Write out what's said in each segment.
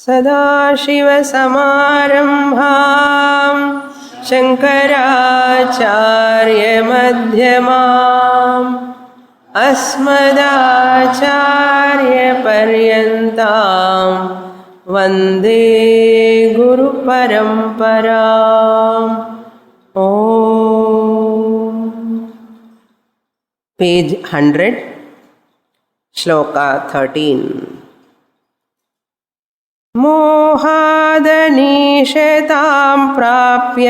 सदाशिवसमारम्भां शङ्कराचार्यमध्यमाम् अस्मदाचार्यपर्यन्तां वन्दे गुरुपरम्पराम्. ॐ पेज 100 श्लोका 13. मोहादनीशतां प्राप्य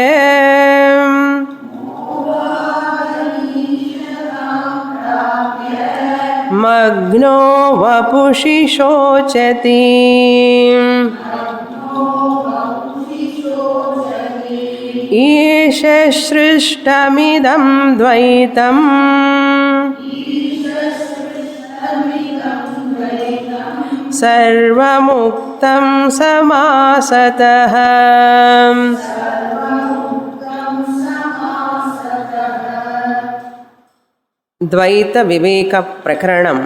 मग्नो वपुषि शोचति ईश सृष्टमिदं द्वैतम् सर्वमुक्तं समासतः. Dvaita Viveka Prakaranam.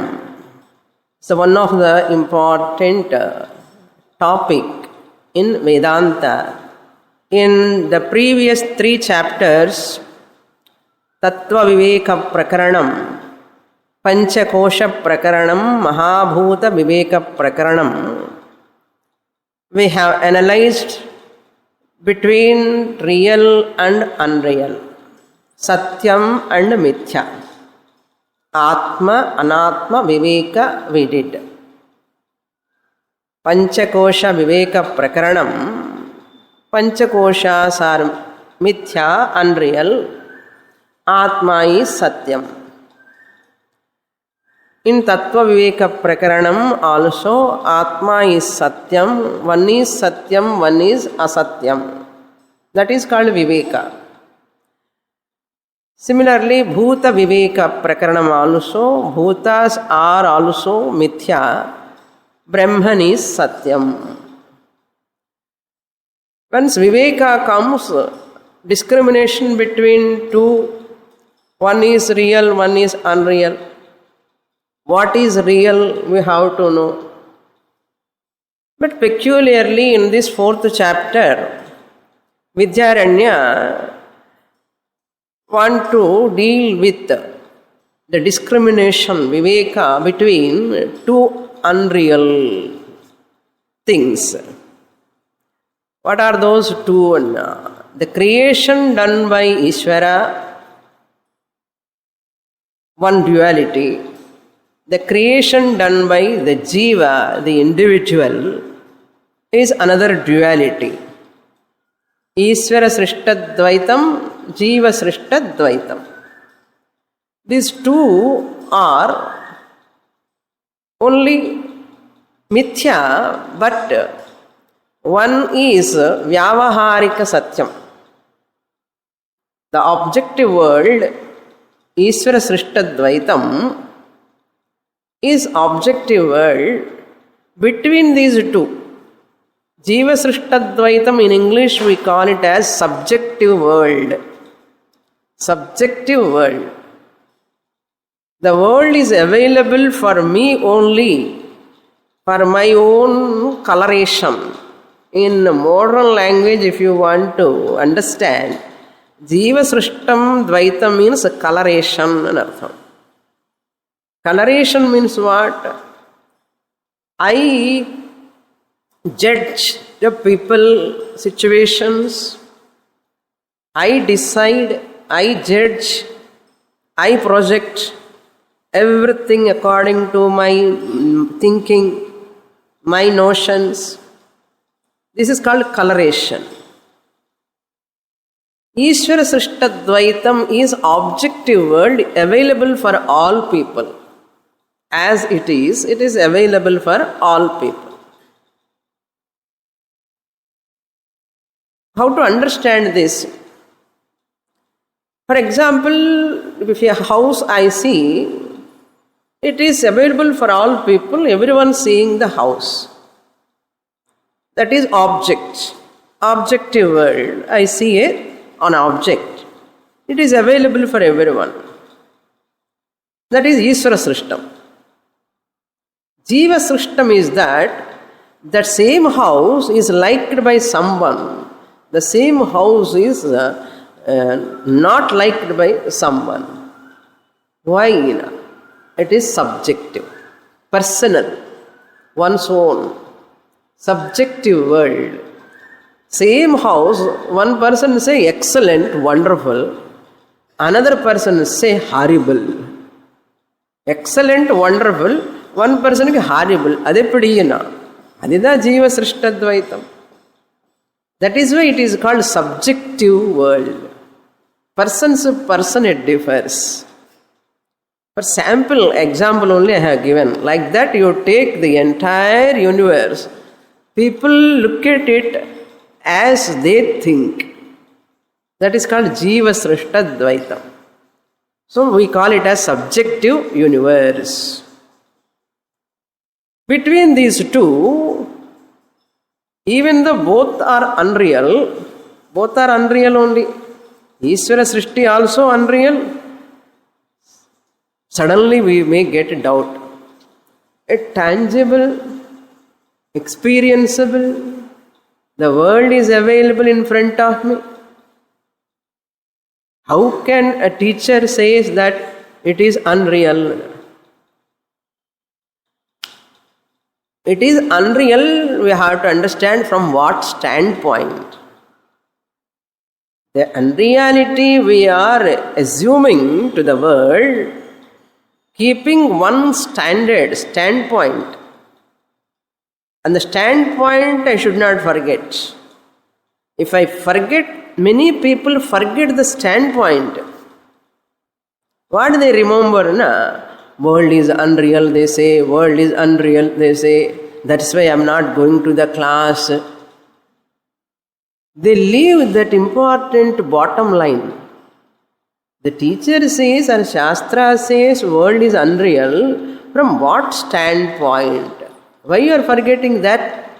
So one of the important topic in Vedanta. In the previous 3 chapters, Tattva Viveka Prakaranam, Panchakosha Prakaranam, Mahabhuta Viveka Prakaranam, we have analyzed between real and unreal, Satyam and Mithya, Atma, Anatma, Viveka we did. Panchakosha Viveka Prakaranam, Panchakoshas are Mithya, unreal, Atma is Satyam. In Tattva Viveka Prakaranam also Atma is Satyam, one is Satyam, one is Asatyam. That is called Viveka. Similarly, Bhuta Viveka Prakaranam also, Bhutas are also Mithya, Brahman is Satyam. Once Viveka comes, discrimination between two, one is real, one is unreal. What is real, we have to know. But peculiarly in this 4th chapter, Vidyaranya want to deal with the discrimination, Viveka, between two unreal things. What are those two? The creation done by Ishvara, one duality. The creation done by the jiva, the individual, is another duality. Ishvara Srishtadvaitam, Jiva Srishtadvaitam. These two are only Mithya, but one is Vyavaharika Satyam. The objective world, Ishvara Srishtadvaitam, is objective world between these two. Jiva Srishtadvaitam, in English we call it as subjective world. Subjective world. The world is available for me only for my own coloration. In modern language, if you want to understand, Jiva Srishtam Dvaitam means coloration and artham. Coloration means what? I judge the people, situations. I decide, I judge, I project everything according to my thinking, my notions. This is called coloration. Ishvara Srishtadvaitam is objective world available for all people. As it is available for all people. How to understand this? For example, if a house I see, it is available for all people, everyone seeing the house. That is object. Objective world. I see an object. It is available for everyone. That is Ishvara Srishtam. Jiva Srishtam is that That same house is liked by someone. The same house is not liked by someone. Why? It is subjective, personal, one's own, subjective world. Same house, one person say excellent, wonderful, another person say horrible. Excellent, wonderful, one person is horrible. Adeppadiyana. Adida Jiva Srishtadvaitam. That is why it is called subjective world. Person to person it differs. For sample example only I have given. Like that you take the entire universe. People look at it as they think. That is called Jiva Srishta Dvaitam. So we call it as subjective universe. Between these two, even though both are unreal only. Ishvara Srishti also unreal. Suddenly we may get a doubt. A tangible, experienceable, the world is available in front of me. How can a teacher say that it is unreal? It is unreal, we have to understand from what standpoint. The unreality we are assuming to the world, keeping one standpoint. And the standpoint I should not forget. If I forget, many people forget the standpoint. What do they remember? World is unreal, they say. World is unreal, they say. That's why I am not going to the class. They leave that important bottom line. The teacher says and Shastra says world is unreal. From what standpoint? Why you are forgetting that?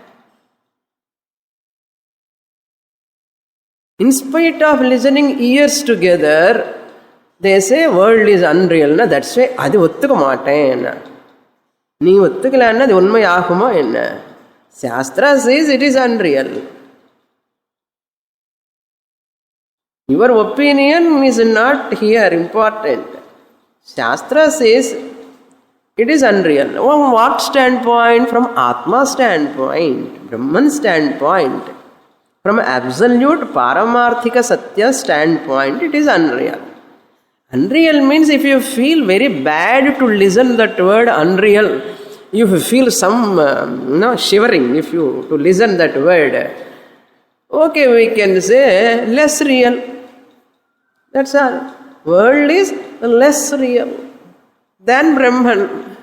In spite of listening years together, they say world is unreal. That's why adu ottuka maten. Nee ottukala adu unmai aguma enna? Shastra says it is unreal. Your opinion is not here important. Shastra says it is unreal. From what standpoint? From Atma standpoint, Brahman standpoint, from absolute Paramarthika Satya standpoint, it is unreal. Unreal means if you feel very bad to listen that word unreal, you feel some shivering if you to listen that word. Okay, we can say less real. That's all. World is less real than Brahman.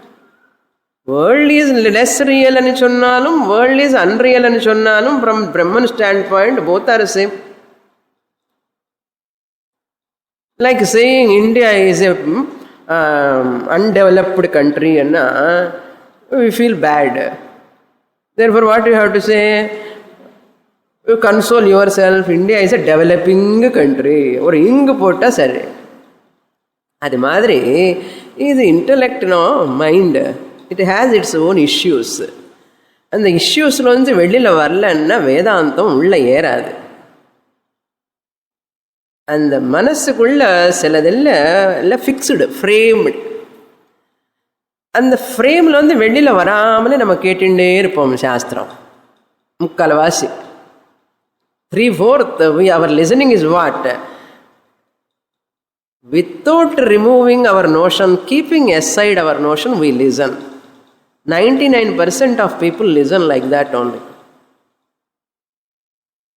World is less real and chonnalum, world is unreal and chonnalum, from Brahman standpoint, both are the same. Like saying India is a undeveloped country and we feel bad. Therefore, what you have to say? You console yourself, India is a developing country. Or ing pota sare. Adi madri is the intellect, mind. It has its own issues. And the issues lonji vedila varlanna Vedantam ulla yeradu. And the manassukulla siladella fixed, framed. And the frame lonji vedila varamane nama ketinde irupom shastram. Mukkalavasi. 3/4 our listening is what? Without removing our notion, keeping aside our notion, we listen. 99% of people listen like that only.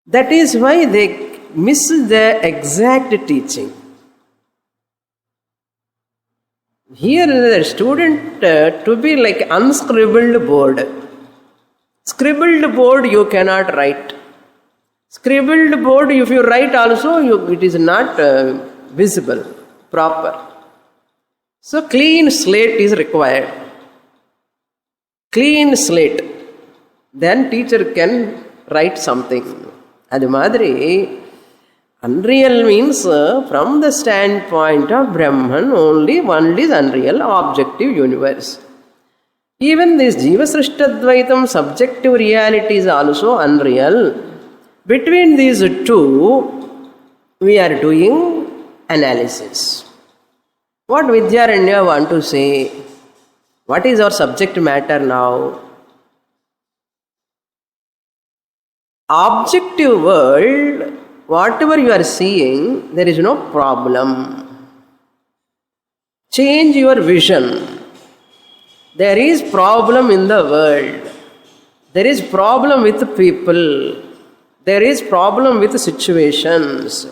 That is why they miss the exact teaching. Here the student to be like unscribbled board. Scribbled board you cannot write. Scribbled board, if you write also, it is not visible, proper. So clean slate is required. Clean slate. Then teacher can write something. Adu madri, unreal means from the standpoint of Brahman, only one is unreal, objective universe. Even this Jiva Srishtadvaitam subjective reality is also unreal. Between these two, we are doing analysis. What Vidyaranya want to say? What is our subject matter now? Objective world, whatever you are seeing, there is no problem. Change your vision. There is problem in the world. There is problem with people. There is problem with situations.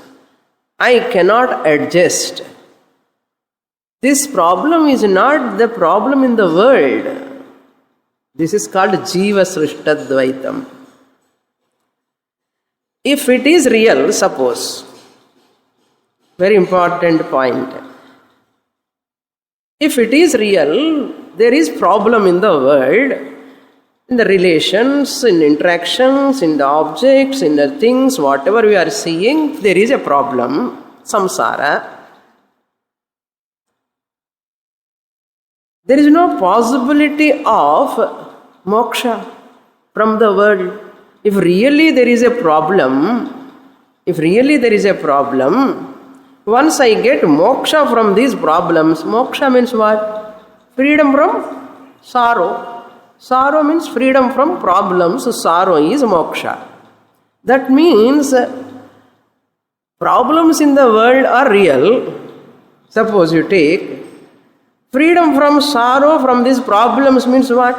I cannot adjust. This problem is not the problem in the world. This is called Jiva Srishtadvaitam. If it is real, suppose, very important point. If it is real, there is problem in the world, in the relations, in interactions, in the objects, in the things, whatever we are seeing, there is a problem, samsara. There is no possibility of moksha from the world. If really there is a problem, once I get moksha from these problems, moksha means what? Freedom from sorrow. Sorrow means freedom from problems, sorrow is moksha. That means problems in the world are real. Suppose you take freedom from sorrow from these problems means what?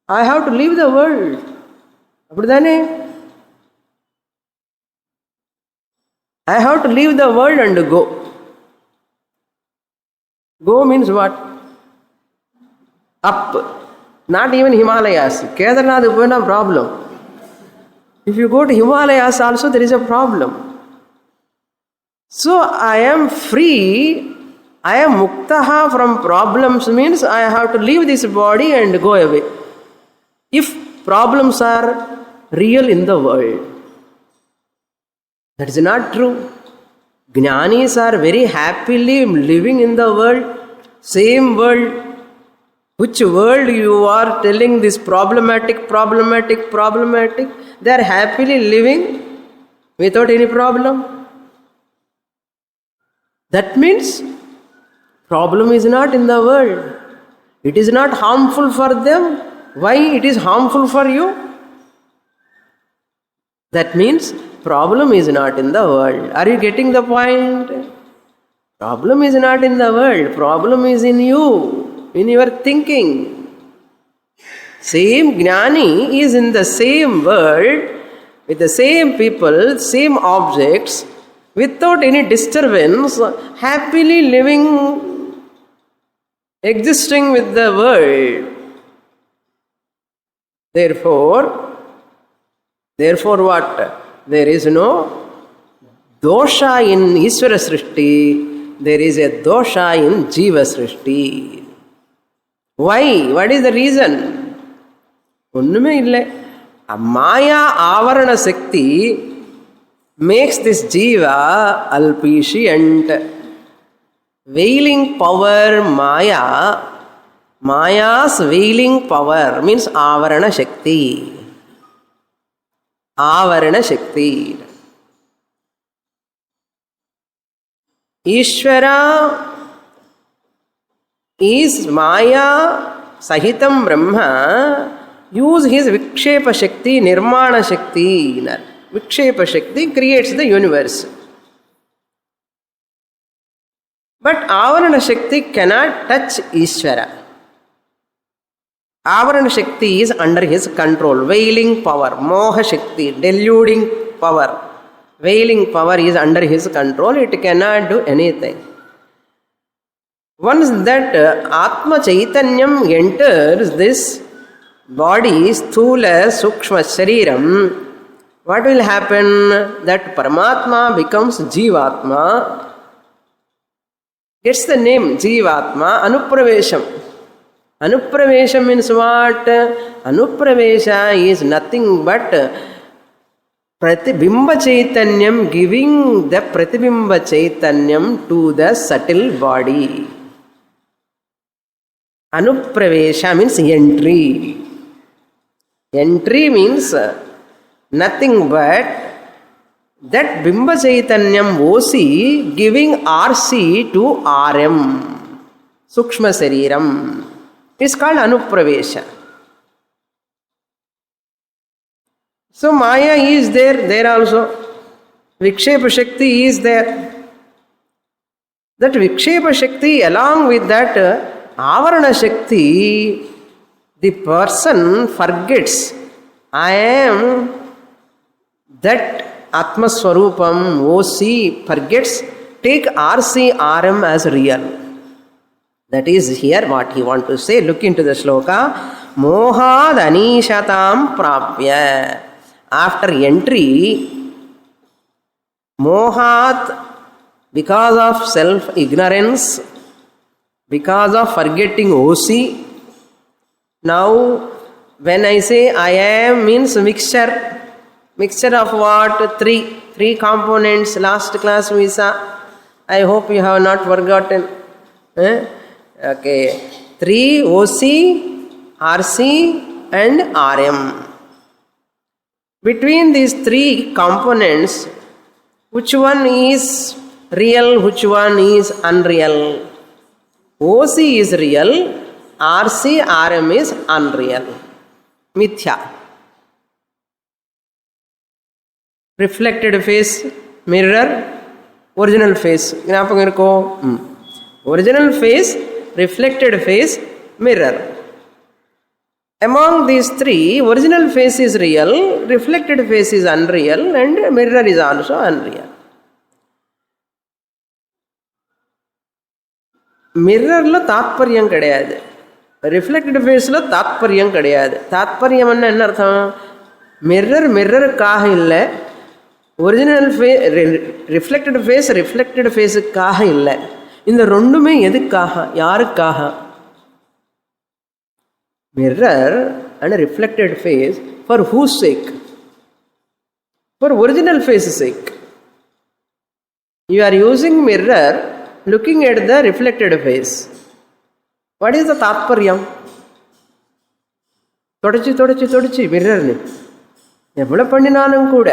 I have to leave the world. I have to leave the world and go. Go means what? Up. Not even Himalayas. Kedarnath is no problem. If you go to Himalayas also there is a problem. So I am free. I am muktaha from problems means I have to leave this body and go away. If problems are real in the world, that is not true. Jnanis are very happily living in the world, same world. Which world you are telling this problematic, they are happily living without any problem. That means problem is not in the world. It is not harmful for them. Why it is harmful for you? That means problem is not in the world. Are you getting the point? Problem is not in the world. Problem is in you, in your thinking. Same Jnani is in the same world, with the same people, same objects, without any disturbance, happily living, existing with the world. Therefore what? There is no dosha in Ishvara Srishti, there is a dosha in Jiva Srishti. Why? What is the reason? Onnume ille. A Maya Avarana Shakti makes this Jiva alpicient. Veiling power Maya's veiling power means Avarana Shakti. Avarana Shakti. Ishvara is Maya Sahitam Brahma, use his Vikshepa Shakti, Nirmana Shakti. Vikshepa Shakti creates the universe. But Avarana Shakti cannot touch Ishvara. Avarana Shakti is under his control. Veiling power, Moha Shakti, deluding power. Veiling power is under his control. It cannot do anything. Once that Atma Chaitanyam enters this body, Sthula, Sukshma, Shariram, what will happen? That Paramatma becomes Jivatma. Gets the name Jivatma, Anupravesham. Anupravesha means what? Anupravesha is nothing but Pratibimba Chaitanyam, giving the Pratibimba Chaitanyam to the subtle body. Anupravesha means entry. Entry means nothing but that Bimba Chaitanyam OC giving RC to RM, Sukshma Sariram. It's called Anupravesha. So Maya is there also. Vikshepa Shakti is there. That Vikshepa Shakti, along with that Avarana Shakti, the person forgets, I am that Atma Swarupam, OC, forgets, take RC, RM as real. That is here what he wants to say. Look into the sloka. Mohad anishatam prapya. After entry, mohat, because of self-ignorance, because of forgetting OC. Now, when I say I am means mixture. Mixture of what? Three components. Last class we saw. I hope you have not forgotten. Okay. 3 OC, RC and RM. Between these 3 components, which one is real, which one is unreal? OC is real, RC, RM is unreal. Mithya. Reflected face, mirror, original face. Original face, reflected face, mirror. Among these 3, original face is real, reflected face is unreal, and mirror is also unreal. Mirror lo tatparyam kadayadu. Reflected face lo tatparyam kadayadu. Tatparyam enna artham? Mirror kaah illa. Original face, reflected face kaah illa. இந்த ரெண்டுமே எதுக்காக, யாருக்காக? Mirror and reflected face, for whose sake? For original face sake. You are using mirror looking at the reflected face. What is the tatparyam? தொடச்சி mirror ni எவ்வளவு பண்ணினாலும் கூட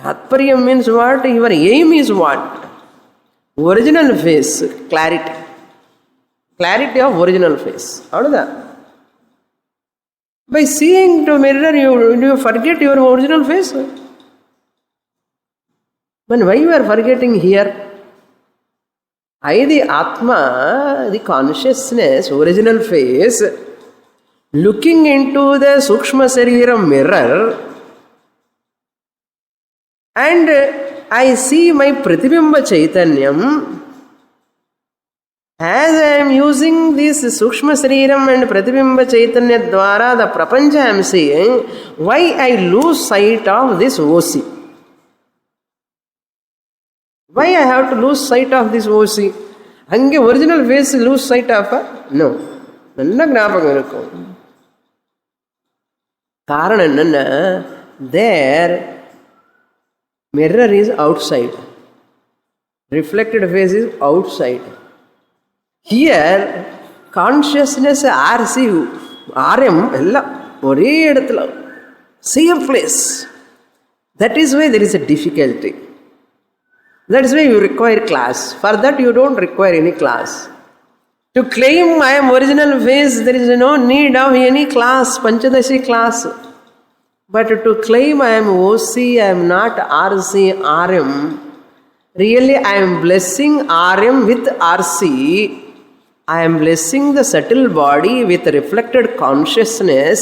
tatparyam means what? Your aim is what? Original face, clarity. Clarity of original face. By seeing to mirror, you forget your original face. But why you are forgetting here? I, the Atma, the consciousness, original face, looking into the Sukshma Sariram mirror, and I see my Pratibimba Chaitanyam. As I am using this Sukshma Sariram and Pratibimba Chaitanya Dwara, the Prapancha I am seeing, why I lose sight of this OC? Why I have to lose sight of this OC? Hange original face lose sight of? No. Nalla gnapakam irukkum. Karanam enna? There mirror is outside. Reflected face is outside. Here, consciousness, RC, RM, ஒரே இடத்துல, same place. That is why there is a difficulty. That is why you require class. For that you don't require any class. To claim I am original face, there is no need of any class, Panchadashi class. But to claim I am OC, I am not RC, RM, really I am blessing RM with RC, I am blessing the subtle body with reflected consciousness,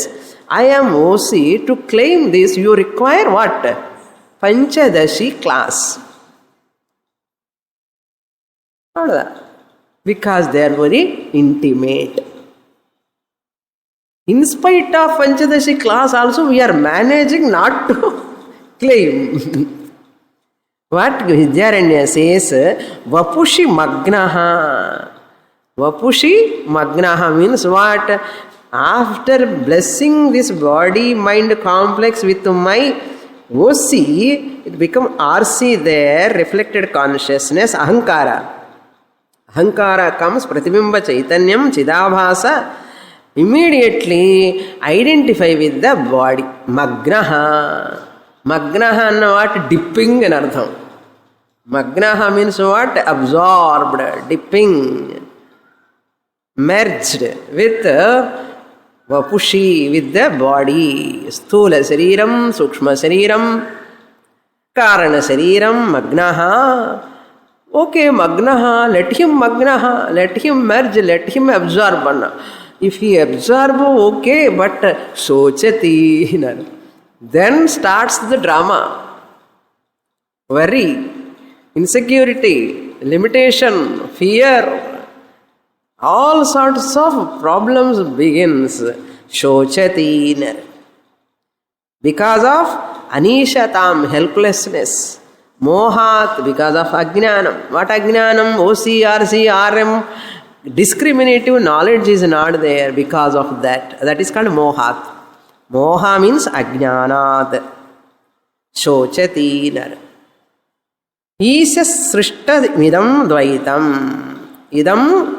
I am OC. To claim this, you require what? Panchadashi class. Because they are very intimate. In spite of Panchadashi class also, we are managing not to claim. What Vidyaranya says, Vapushi Magnaha. Vapushi Magnaha means what? After blessing this body, mind complex with my OC, it become RC there, reflected consciousness, Ahankara. Ahankara comes, Pratibimba Chaitanyam, Chidabhasa, immediately identify with the body. Magnaha. Magnaha and what? Dipping in Ardham. Magnaha means what? Absorbed, dipping, merged with Vapushi, with the body. Sthula Sariram, Sukshma Sariram, Karana Sariram, Magnaha. Okay, Magnaha, let him Magnaha, let him merge, let him absorb. If he absorb, okay, but Sochati. Then starts the drama. Worry, insecurity, limitation, fear, all sorts of problems begins. Shochati. Because of anishatam, helplessness. Mohat, because of ajnanam. What ajnanam? OC, RC, RM. Discriminative knowledge is not there because of that. That is called mohat. Moha means ajnanat. Shochati. Isha srishta idam dvaitam. Idam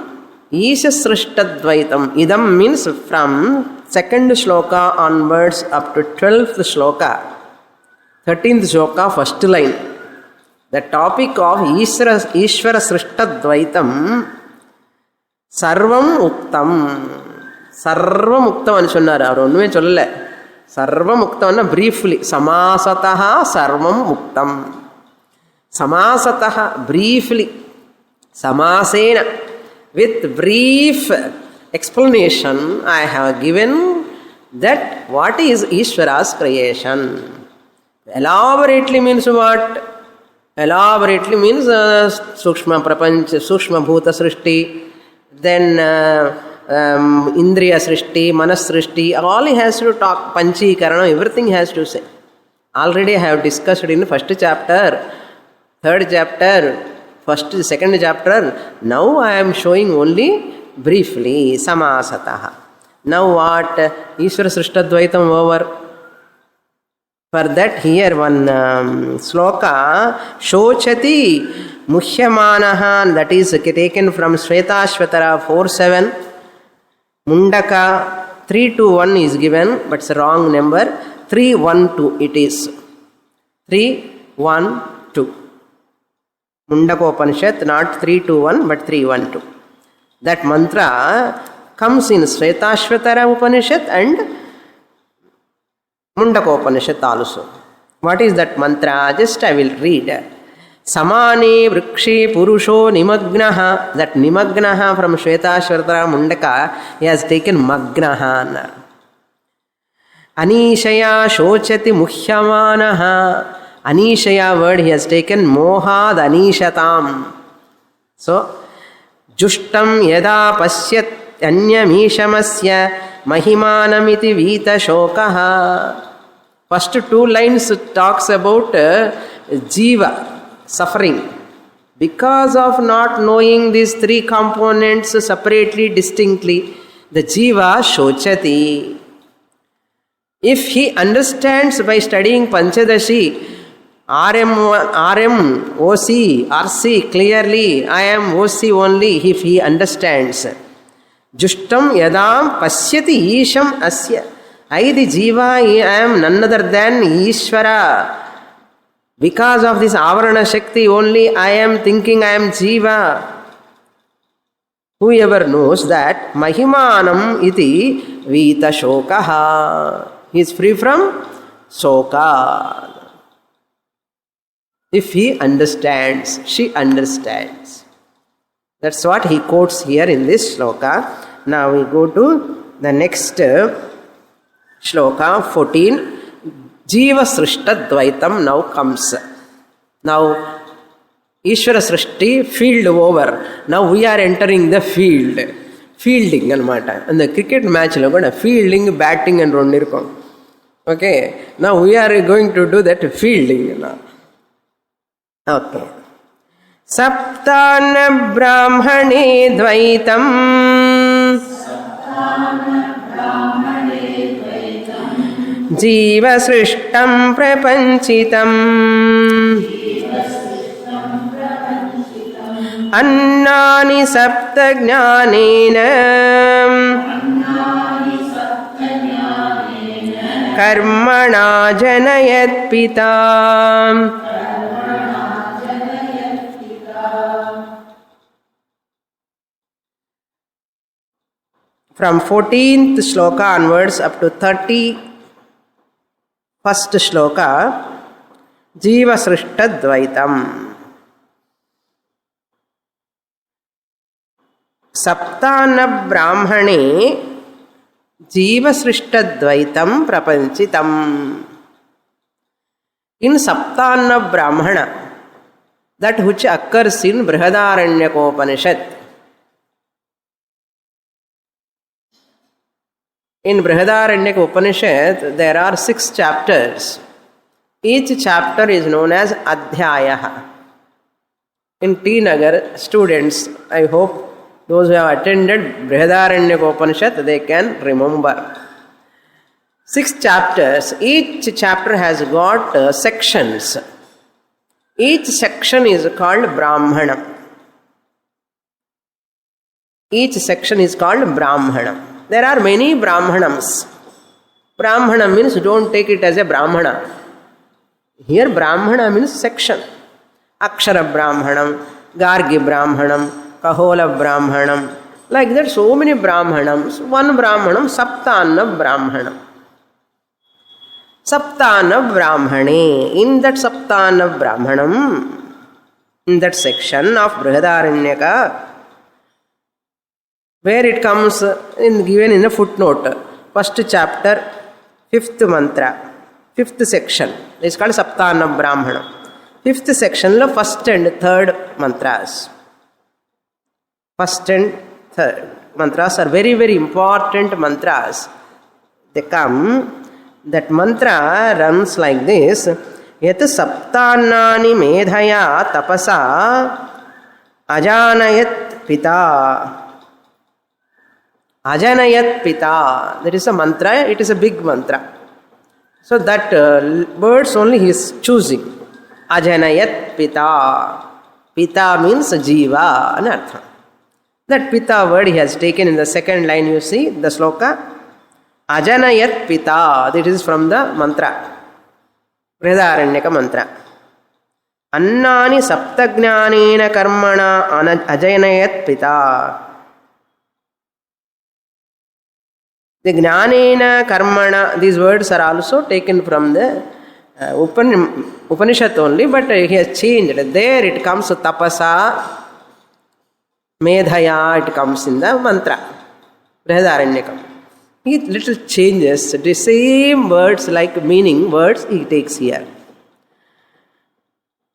Isha srishta dvaitam. Idam means from second shloka onwards up to 12th shloka. 13th shloka, first line. The topic of Ishvara Srishta Dvaitam Sarvam Uktam. Sarvam Uktam ani sonnaru. Avaru onnume sollala. Sarvam Uktam anna briefly. Samasataha Sarvam Uktam. Samasataha briefly. Samasena. With brief explanation, I have given that what is Ishvara's creation. Elaborately means what? Elaborately means Sukshma Prapanch, Sukshma Bhuta Srishti, then Indriya Srishti, Manas Srishti, all he has to talk, Panchi, Karana, everything he has to say. Already I have discussed in first chapter, third chapter, second chapter. Now I am showing only briefly, Samasataha. Now what? Ishvara Srishta Dvaitam over. For that here one sloka, Shochati Muhyamanaha, that is taken from Shvetashvatara 4.7. Mundaka 3.2.1 is given, but it's a wrong number. 3.1.2 it is. 3.1.2. Mundaka Upanishad, not 3.2.1 but 3.1.2. That mantra comes in Shvetashvatara Upanishad and Mundaka Upanishad also. What is that mantra? Just I will read. Samane Vrikshe Purusho Nimagnaha. That Nimagnaha from Shvetashvatara Mundaka, he has taken Magnaha. Anishaya Shochati Muhyamanaha. Anishaya word he has taken Mohad Anishatam. So, Jushtam Yada Pasyat Anyamishamasya Mahimanamiti Vita Shokaha. First two lines talks about Jiva, suffering. Because of not knowing these three components separately, distinctly, the Jiva Shochati. If he understands by studying Panchadashi, RM, OC, RC clearly, I am OC only, if he understands. Jushtam Yadam Pasyati Isham Asya. I, the Jiva, I am none other than Ishvara. Because of this Avarana Shakti only, I am thinking I am Jiva. Whoever knows that, Mahimanam iti Vita Shokaha. He is free from Shoka. If he understands, she understands. That's what he quotes here in this shloka. Now we go to the next shloka 14. Jiva Srishta Dvaitam now comes. Now Ishvara Srishti field over. Now we are entering the field. Fielding anamata. And the cricket match lo kuda fielding, batting and rendu irukum. Okay. Now we are going to do that fielding now. Okay. Saptana Brahmane Dvaitam Jiva Srishtam Prapanchitam अन्नानि सप्त ज्ञानेन कर्मणा जनयत् पिता. From 14th shloka onwards up to 31st shloka, Jiva Srishta Dvaitam. Saptana Brahmane Jiva Srishta Dvaitam Prapanchitam. In Saptana Brahmana, that which occurs in Brihadaranyaka-upanishad. In Brihadaranyaka-upanishad, there are 6 chapters. Each chapter is known as Adhyaya. In T Nagar, students, I hope those who have attended Brihadaranyaka-upanishad, they can remember. 6 chapters. Each chapter has got sections. Each section is called Brahmana. Each section is called Brahmana. There are many Brahmanams. Brahmana means don't take it as a Brahmana. Here Brahmana means section. Akshara Brahmanam, Gargi Brahmanam, Kahola Brahmanam. Like that, so many Brahmanams. One Brahmanam, Saptana Brahmanam. Saptana Brahmane. In that Saptana Brahmanam, in that section of Brihadaranyaka, where it comes given in a footnote, first chapter, 5th mantra, 5th section, is called Saptana Brahmana. 5th section, first and third mantras. First and third mantras are very, very important mantras. They come, that mantra runs like this: Yat saptanani medhaya tapasa ajanayat pita. Ajanayat pita. There is a mantra, it is a big mantra. So that words only he is choosing. Ajanayat pita. Pita means jiva, anartha. That pita word he has taken in the second line, you see, the sloka. Ajanayat pita. That is from the mantra. Brihadaranyaka mantra. Annani saptagnanena karmana ajanayat pita. The Jnanena Karmana, these words are also taken from the Upanishad only, but he has changed. There it comes Tapasa, Medhaya, it comes in the mantra, Brihadaranyaka. He little changes, the same words like meaning, words he takes here.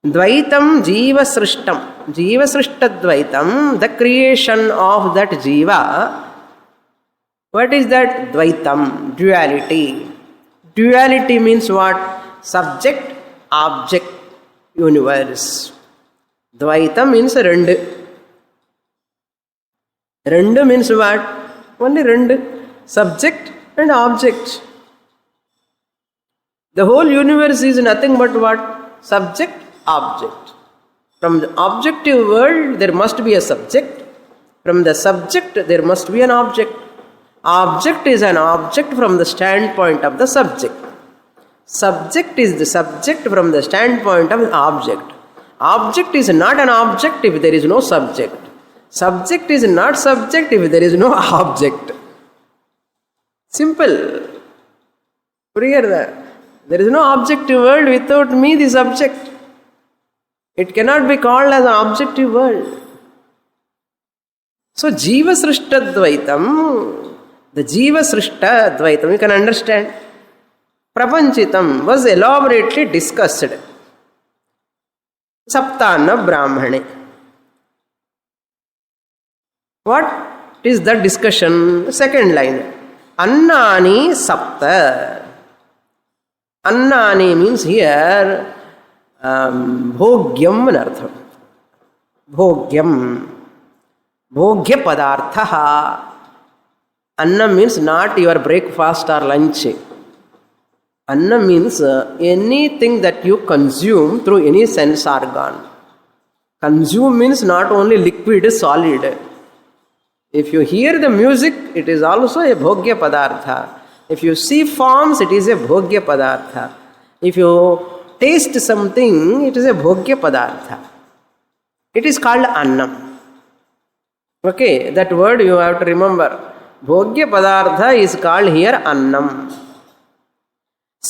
Dvaitam Jiva Srishtam. Jiva Srishta Dvaitam, the creation of that Jiva. What is that? Dvaitam, duality. Duality means what? Subject, object, universe. Dvaitam means rendu. Rendu means what? Only rendu. Subject and object. The whole universe is nothing but what? Subject, object. From the objective world, there must be a subject. From the subject, there must be an object. Object is an object from the standpoint of the subject. Subject is the subject from the standpoint of the object. Object is not an object if there is no subject. Subject is not subject if there is no object. Simple. There is no objective world without me, the subject. It cannot be called as an objective world. So, Jiva Srishta Dvaitam, the Jiva Srishta Dvaitam, you can understand. Prapanchitam was elaborately discussed. Saptana Brahmane. What is the discussion? Second line. Annani Sapta. Annani means here Bhogyam anartham. Bhogyam. Bhogya padarthaha. Anna means not your breakfast or lunch. Anna means anything that you consume through any sense organ. Consume means not only liquid, solid. If you hear the music, it is also a bhogya padartha. If you see forms, it is a bhogya padartha. If you taste something, it is a bhogya padartha. It is called annam. Okay, that word you have to remember. Bhogya padartha is called here annam.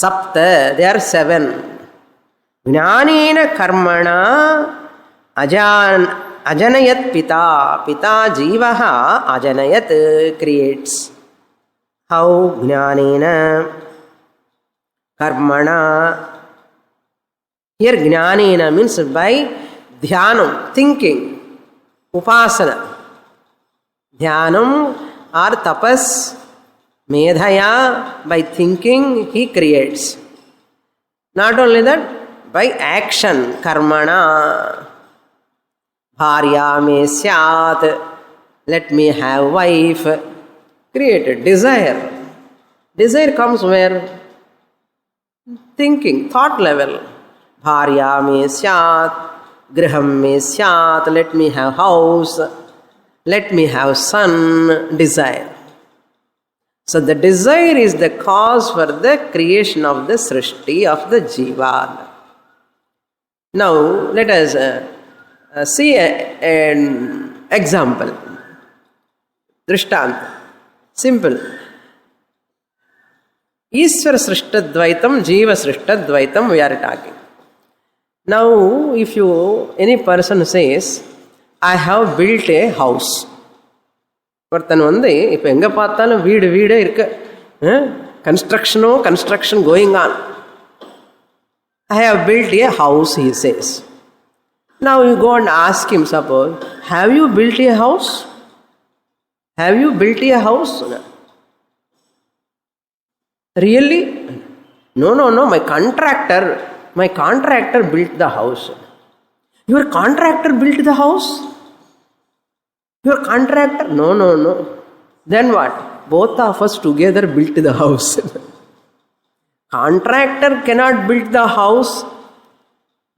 Sapta, there are 7. Jnanena karmana ajanayat pita. Pita jivaha ajanayat creates. How? Jnanena karmana. Here jnanena means by dhyanam, thinking, upasana. Dhyanam or tapas, medhaya, by thinking he creates. Not only that, by action, karmana. Bharya me syat, let me have wife. Created. Desire. Desire comes where? Thinking, thought level. Bharya me syat, griham me syat, let me have house, let me have son. Desire. So the desire is the cause for the creation of the srishti, of the jiva. Now let us see an example. Drishtanta. Simple. Ishvara srishtadvaitam, jiva srishtadvaitam we are talking. Now if any person says, I have built a house. ஒருத்தன் இப்போ எங்கே பார்த்தாலும் வீடே இருக்கு, construction going on. I have built a house, he says. Now you go and ask him, suppose, have you built a house? Have you built a house? Really? No, my contractor built the house. Your contractor built the house? Your contractor? No. Then what? Both of us together built the house. Contractor cannot build the house.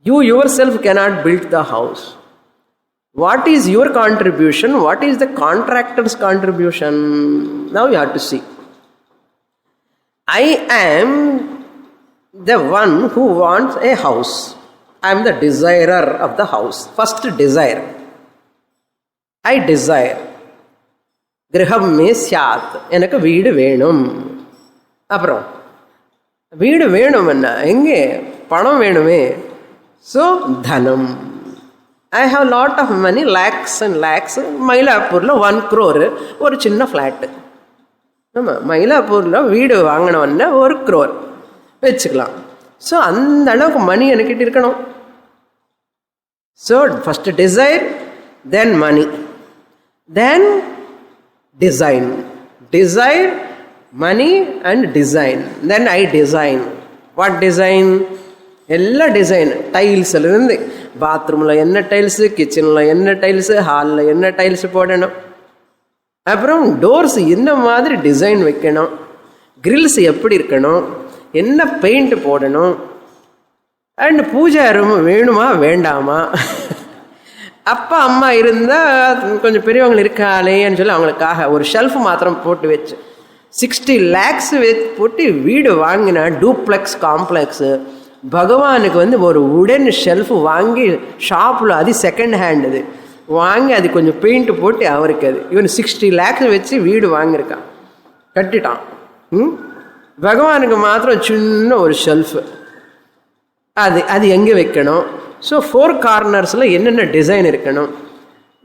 You yourself cannot build the house. What is your contribution? What is the contractor's contribution? Now you have to see. I am the one who wants a house. I am the desirer of the house. First desire. I desire. Griham me syat. எனக்கு வீடு வேணும். அப்புறம் வீடு வேணும்னா எங்கே பணம் வேணுமே. So dhanam. I have lot of money, lakhs and lakhs. மயிலாப்பூரில் 1 crore ஒரு சின்ன ஃப்ளாட்டு. ஆமாம், மயிலாப்பூரில் வீடு வாங்கினோன்னா 1 crore வச்சுக்கலாம். ஸோ அந்த அளவுக்கு மணி என்கிட்ட இருக்கணும். So first desire, then money, then design. Desire, money and design. Then I design. What design? எல்லா டிசைன். டைல்ஸ்லேருந்து பாத்ரூமில் என்ன டைல்ஸு, கிச்சனில் என்ன டைல்ஸு, ஹாலில் என்ன டைல்ஸு போடணும், அப்புறம் டோர்ஸ் என்ன மாதிரி டிசைன் வைக்கணும், கிரில்ஸ் எப்படி இருக்கணும், என்ன பெயிண்ட் போடணும், அண்ட் பூஜா ரூம் வேணுமா வேண்டாமா, அப்பா அம்மா இருந்தால் கொஞ்சம் பெரியவங்க இருக்காளேன்னு சொல்லி அவங்களுக்காக ஒரு ஷெல்ஃப் மாத்திரம் போட்டு வச்சு 60 lakhs போட்டு வீடு வாங்கினா டூப்ளெக்ஸ் காம்ப்ளெக்ஸு. பகவானுக்கு ஒரு உடன் ஷெல்ஃபு வாங்கி ஷாப்பில், அது செகண்ட் ஹேண்ட், அது வாங்கி அது கொஞ்சம் பெயிண்ட் போட்டு அவருக்கு அது இவன் 60 lakhs வச்சு வீடு வாங்கியிருக்கான், கட்டிட்டான். பகவானுக்கு மாத்திரம் சின்ன ஒரு ஷெல்ஃபு, அது எங்கே வைக்கணும். ஸோ 4 corners என்னென்ன டிசைன் இருக்கணும்,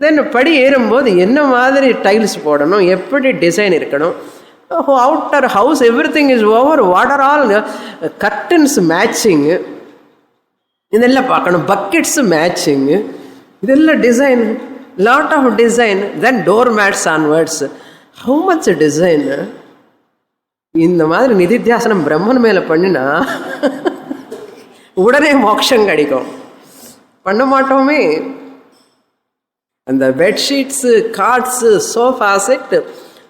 தென் படி ஏறும்போது என்ன மாதிரி டைல்ஸ் போடணும், எப்படி டிசைன் இருக்கணும், outer house everything is over, what are all curtains matching, இதெல்லாம் பார்க்கணும், பக்கெட்ஸ் மேட்சிங்கு, இதெல்லாம் design, lot of design. Then door mats onwards, how much design. இந்த மாதிரி நிதித்தியாசனம் பிரம்மன் மேலே பண்ணினா உடனே மோட்சம் கிடைக்கும். பண்ண மாட்டோமே. அந்த bedsheets, cots, sofa set,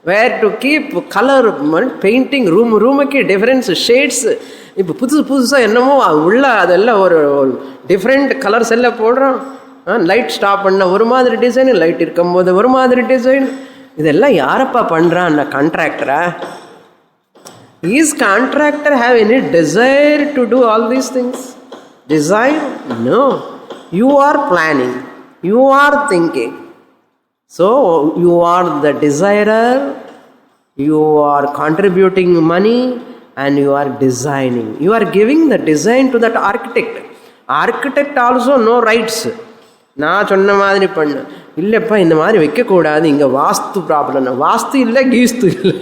where to keep, colour painting, ரூமுக்கு டிஃப்ரெண்ட்ஸ் ஷேட்ஸு. இப்போ புதுசாக என்னமோ உள்ள அதெல்லாம் ஒரு டிஃப்ரெண்ட் கலர்ஸ் எல்லாம் போடுறோம். லைட் ஸ்டாப் பண்ண ஒரு மாதிரி டிசைன், லைட் இருக்கும்போது ஒரு மாதிரி டிசைன். இதெல்லாம் யாரப்பா பண்ணுறான்? கான்ட்ராக்டரா? Is contractor have any desire to do all these things? Desire? No. You are planning. You are thinking. So you are the desirer. You are contributing money and you are designing. You are giving the design to that architect. Architect also no rights. நான் சொன்ன மாதிரி பண்ணு, இல்லைப்பா இந்த மாதிரி வைக்கக்கூடாது, இங்கே வாஸ்து problem. வாஸ்து இல்லை, கீஸ்து இல்லை,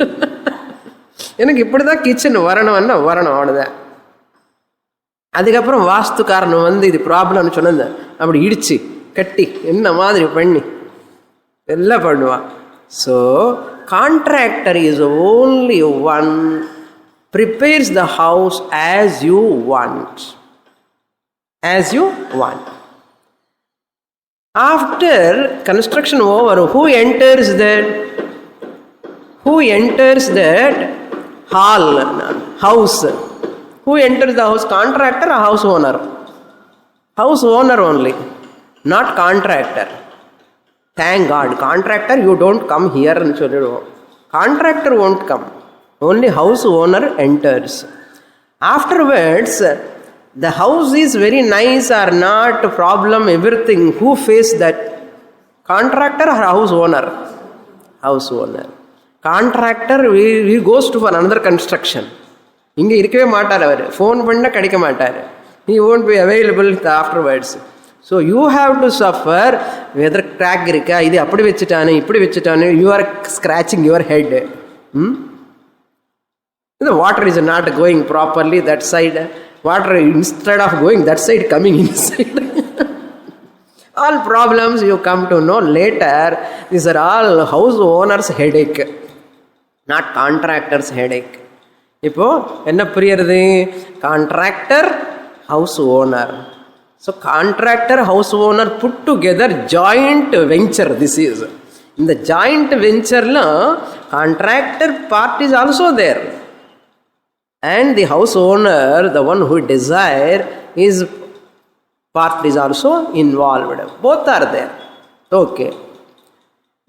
எனக்கு இப்படி தான் கிச்சன் வரணும்னா வரணும், அவ்வளோதான். அதுக்கப்புறம் வாஸ்துக்காரன் இது ப்ராப்ளம்னு சொன்னது அப்படி இடிச்சு கட்டி என்ன மாதிரி பண்ணி எல்லாம் பண்ணுவான். So contractor is only one prepares the house as you want. As you want. After construction over, who enters that? Who enters that hall, house? Who enters the house? Contractor or house owner? House owner only, not contractor. Thank God. Contractor, you don't come here and சொல்லிடுவோம். Contractor won't come. Only house owner enters. Afterwards, the house is very nice or not, problem, everything. Who face that? Contractor or house owner? House owner. Contractor, he goes to for another construction. இங்கே இருக்கவே மாட்டார் அவர், phone பண்ணால் கிடைக்க மாட்டார். He won't be available afterwards. So you have to suffer whether crack இருக்கா, இது அப்படி வச்சுட்டானு இப்படி வச்சுட்டானு. You are scratching your head. The water is not going properly that side. Water, instead of going that side, coming inside. All problems you come to know later. These are all house owner's headache, not contractor's headache. இப்போ என்ன புரியுறது? Contractor, house owner. So contractor, house owner put together joint venture. This is in the joint venture la contractor part is also there, and the house owner, the one who desire, his part is also involved. Both are there. Okay.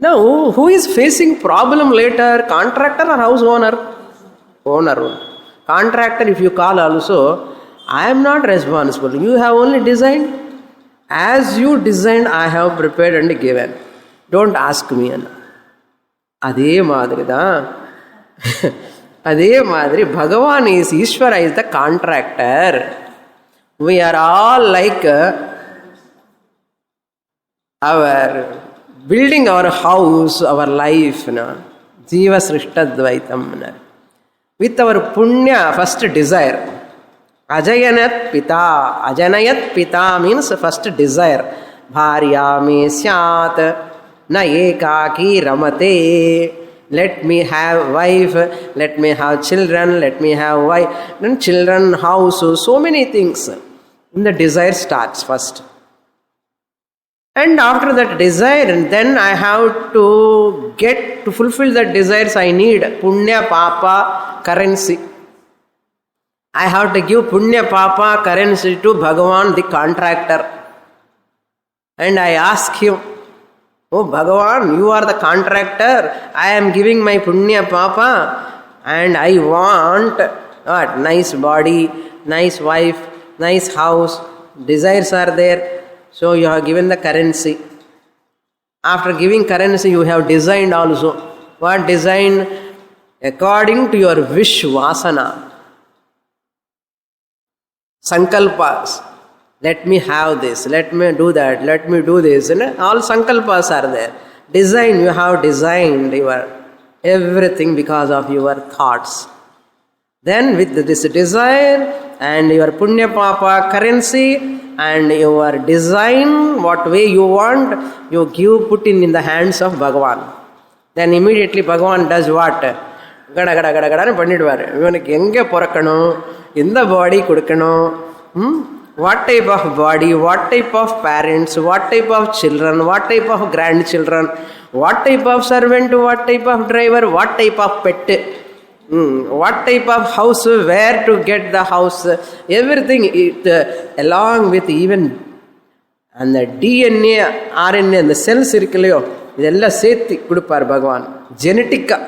Now who is facing problem later? Contractor or house owner? Owner. Contractor, if you call also, I am not responsible. You have only designed. As you designed, I have prepared and given. Don't ask me. அதே மாதிரி தான், அதே மாதிரி Bhagavan is, Ishvara is the contractor. We are all like our building our house, our life, Jiva Srishtadvaitam, with our punya first desire. Ajayanat pita. Ajanayat pita means first desire. Bharya me syat na ekaki ramate. Let me have wife, let me have children, let me have wife, then children, house, so many things. And the desire starts first. And after that desire, then I have to get to fulfill that desires. I need punya papa currency. I have to give punya papa currency to Bhagavan, the contractor. And I ask him, oh Bhagavan, you are the contractor. I am giving my punya papa and I want what? Nice body, nice wife, nice house. Desires are there. So you have given the currency. After giving currency, you have designed also. What design? According to your wish, vasana. Sankalpas. Let me have this, let me do that, let me do this. And all sankalpas are there. Design, you have designed your everything because of your thoughts. Then with this desire and your punya papa currency and your design, what way you want, you give, put in the hands of Bhagavan. Then immediately Bhagavan does what? Gada gada gada gada பண்ணிடுவார். இவனுக்கு எங்கே பிறக்கணும், எந்த பாடி கொடுக்கணும், what type of body, what type of parents, what type of children, what type of grandchildren, what type of servant, what type of driver, what type of pet, what type of house, where to get the house, everything, it, along with even அந்த DNA RNA அந்த cells இருக்கு இல்லையோ, இதெல்லாம் சேர்த்து கொடுப்பார் பகவான் ஜெனட்டிக்காக.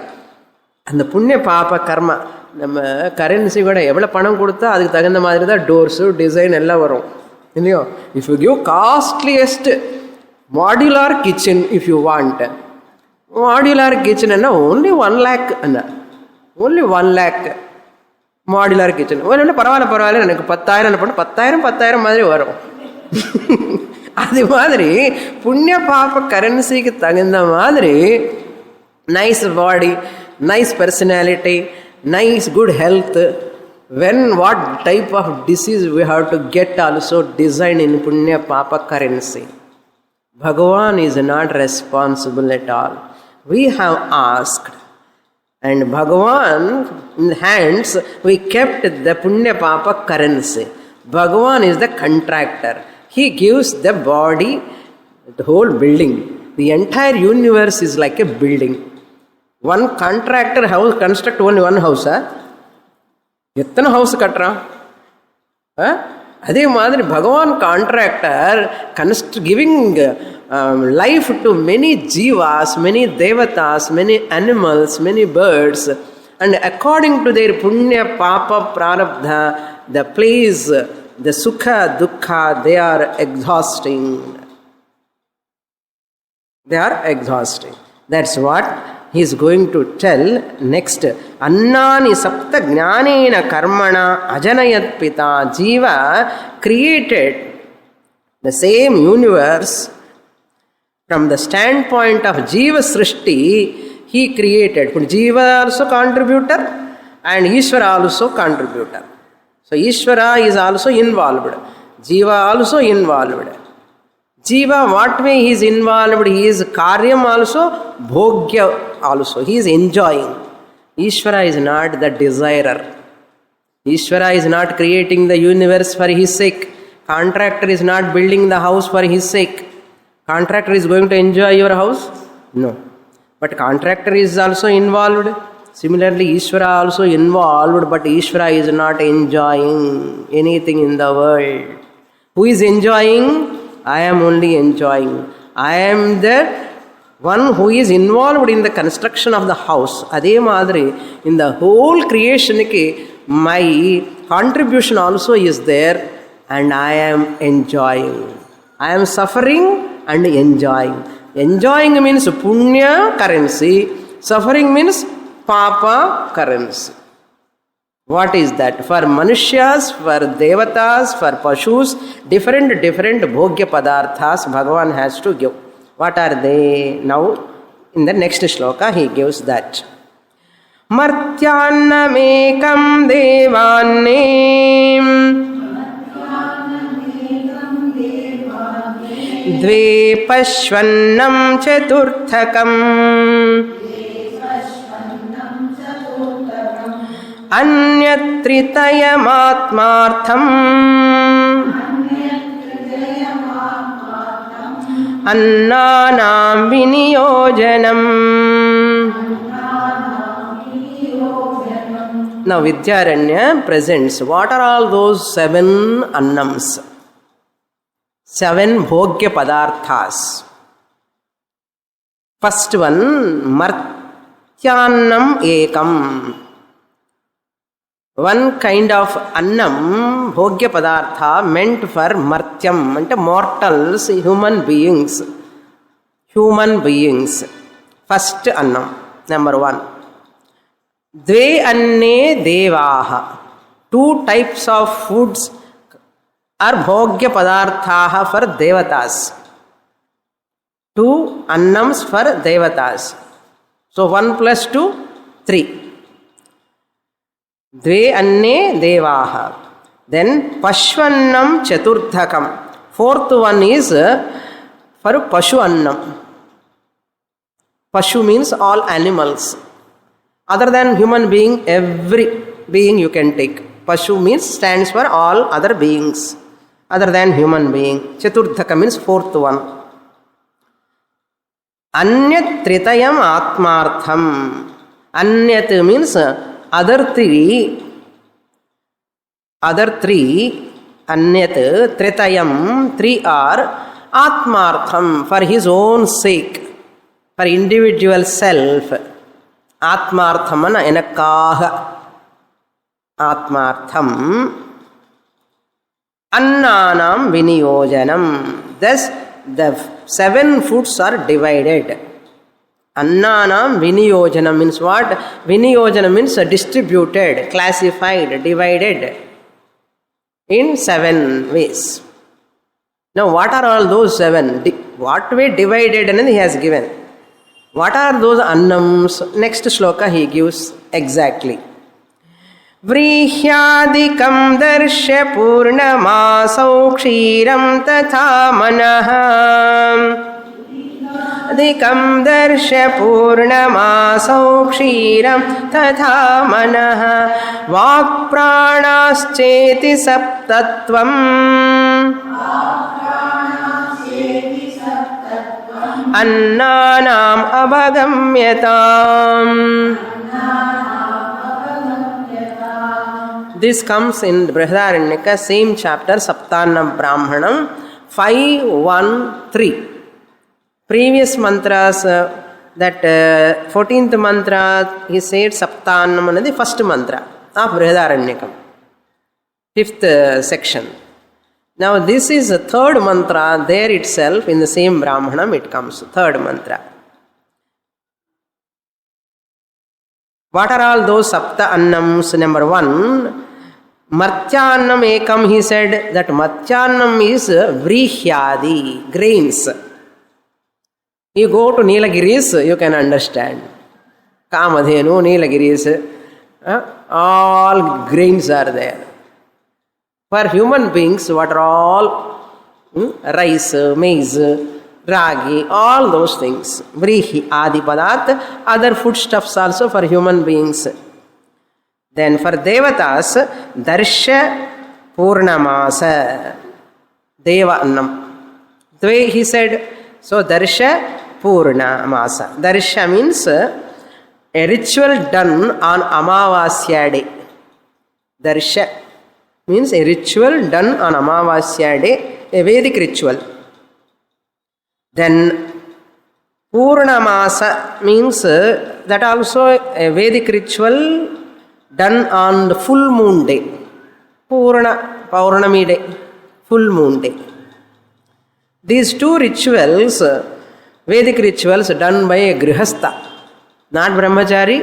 அந்த புண்ணிய பாப கர்மா நம்ம கரன்சி கூட எவ்வளோ பணம் கொடுத்தா அதுக்கு தகுந்த மாதிரி தான் டோர்ஸு டிசைன் எல்லாம் வரும் இல்லையோ. If you give costliest modular kitchen, if you want modular kitchen என்ன ஓன்லி 1 lakh என்ன, ஓன்லி 1 lakh மாடுலார் கிச்சன். ஒன்று பரவாயில்ல எனக்கு 10,000 பண்ண 10,000 மாதிரி வரும். அது மாதிரி புண்ணிய பாப்ப கரன்சிக்கு தகுந்த மாதிரி nice body, nice personality, nice good health, when what type of disease we have to get also designed in punya papa currency. Bhagavan is not responsible at all. We have asked, and Bhagavan in hands we kept the punya papa currency. Bhagavan is the contractor. He gives the body, the whole building. The entire universe is like a building. One contractor house construct only one house. எத்தனை house கட்டுறான்? அதே மாதிரி Bhagavan contractor giving life to many ஜீவாஸ், many தேவதாஸ், many animals, many birds, and according to their புண்ணிய பாப பிராரப்தா the place, the சுக துக்கா, they are exhausting. They are exhausting. That's what he is going to tell next. Annani sapta jnanena karmana ajanayat pita. Jiva created the same universe from the standpoint of Jiva Srishti. He created. Jiva also contributor and Ishvara also contributor. So Ishvara is also involved. Jiva also involved. Jiva, what way he is involved? He is karyam also, bhogya also. He is enjoying. Ishvara is not the desirer. Ishvara is not creating the universe for his sake. Contractor is not building the house for his sake. Contractor is going to enjoy your house? No. But contractor is also involved. Similarly, Ishvara also involved, but Ishvara is not enjoying anything in the world. Who is enjoying? I am only enjoying. I am the one who is involved in the construction of the house. Adhe madri in the whole creation my contribution also is there, and I am enjoying. I am suffering and enjoying. Enjoying means punya currency, suffering means papa currency. What is that? For Manushyas, for Devatas, for Pashus, different bhogya padarthas Bhagavan has to give. What are they? Now, in the next shloka, he gives that. Martyannamekam devannem dve pashvannam chaturthakam अन्यत्रितयमात्मार्थम् अन्नानां विनियोजनम्. Now Vidyaranya presents what are all those 7 annams, 7 bhogya padarthas. First one, martyannam ekam. One kind of annam, bhogya padartha, meant for martyam, meant mortals, human beings. First annam, number 1. Dve anne devaha. 2 types of foods are bhogya padarthaha for devatas. 2 annams for devatas. So 1 plus 2, 3. Dve anne devaha. Then pashvannam chaturthakam. 4th one is for pashu annam. Pashu means all animals. Other than human being, every being you can take. Pashu means stands for all other beings other than human being. Chaturthaka means 4th one. Anyat tritayam atmartham. Anyat means other 3, anyat tritayam, 3 are Atmartham, for his own sake, for individual self. Atmarthamana enakaha. Atmartham. Annanam viniyojanam. Thus, the 7 foods are divided. Annanam viniyojanam means what? Viniyojanam means distributed, classified, divided in 7 ways. Now, what are all those 7? What way divided and he has given. What are those annams? Next shloka he gives exactly. Vrihyadikam darsha purnamasav kshiram tatha manah. Adikam darsha purnamasav kshiram tatha manah. Vak pranascheti saptatvam. Annanam abhagamyatam. This comes in Brihadaranyaka, same chapter, Saptanam Brahmanam, 5.1.3. Previous mantras, that 14th mantra, he said Saptanam is the first mantra of Brihadaranyaka, 5th section. Now this is the third mantra, there itself in the same Brahmanam it comes, third mantra. What are all those Sapta Annams? Number 1, Martyannam ekam, he said that Martyannam is Vrihyadi, grains. You go to Nilagiris, you can understand. Kamadhenu, Nilagiris, all grains are there. For human beings, what are all? Rice, maize, ragi, all those things. Vrihi, adi padat, other foodstuffs also for human beings. Then for devatas, darsha purnamasa, deva annam. The way he said, so darsha purnamasa. Darsha means a ritual done on Amavasya day. Darsha means a ritual done on Amavasya day, a Vedic ritual. Then Purnamasa means that also a Vedic ritual done on the full moon day. Paurnami day, full moon day. These 2 rituals, Vedic rituals done by a Grihastha, not Brahmachari,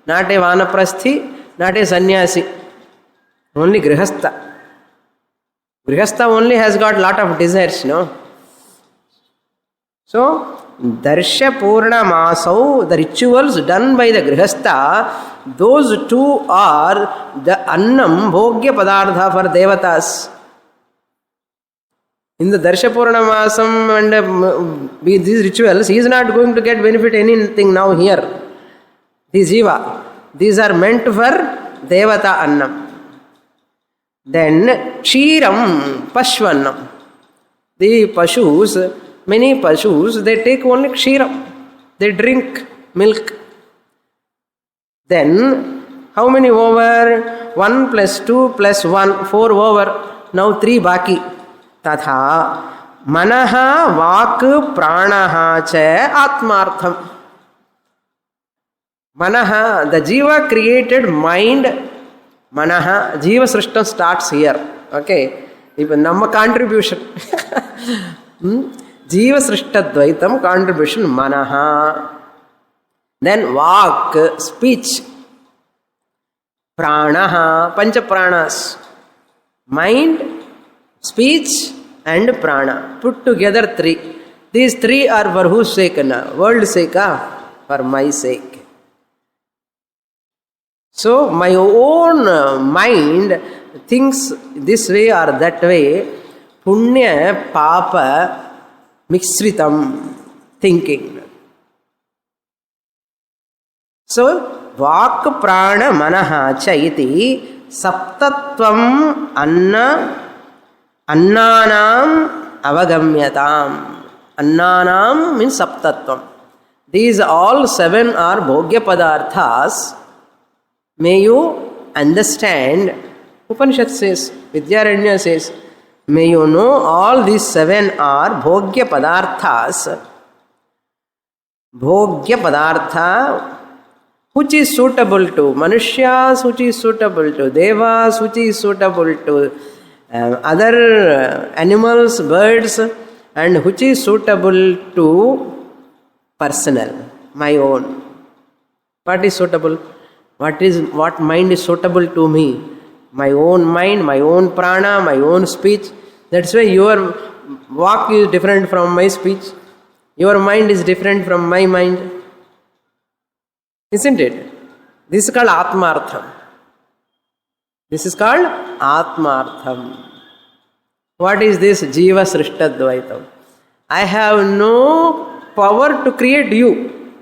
not a Vanaprasthi, not a Sannyasi, only Grihastha. Grihastha only has got lot of desires, no? So, Darsha Purna Masau, the rituals done by the Grihastha, those 2 are the Annam, Bhogya Padartha for Devatas. In the Darsha Purna Masam and these rituals, he is not going to get benefit anything now here. This Jiva. These are meant for Devata Annam. Then Kshiram Pashvannam. The Pashus, many Pashus, they take only Kshiram. They drink milk. Then, how many over? 1 plus 2 plus 1, 4 over. Now 3 baki. Tatha manaha vak pranaha cha atmartham. Manaha, the Jiva created mind. Manaha, Jiva Srishta starts here. Okay. Even Namma contribution. Jiva Srishta Dvaitam contribution Manaha. Then Vak, speech. Pranaha, Pancha Pranas. Mind, speech and prana. Put together 3. These 3 are for whose sake? World's sake? For my sake. So my own mind thinks this way or that way. Punya, papa, mixritam thinking. So, vak prana manaha cha iti saptatvam annanam avagamyatam. Annanam means saptatvam. These all 7 are bhogya padarthas. May you understand, Upanishad says, Vidyaranya says, May you know all these 7 are bhogya padarthas. Bhogya padartha, which is suitable to Manushyas, which is suitable to Devas, which is suitable to other animals, birds, and which is suitable to personal, my own. What is suitable? What mind is suitable to me? My own mind, my own prana, my own speech. That's why your walk is different from my speech. Your mind is different from my mind. Isn't it? This is called Atmartham. This is called Atmartham. What is this? Jiva Srishtadvaitam. I have no power to create you.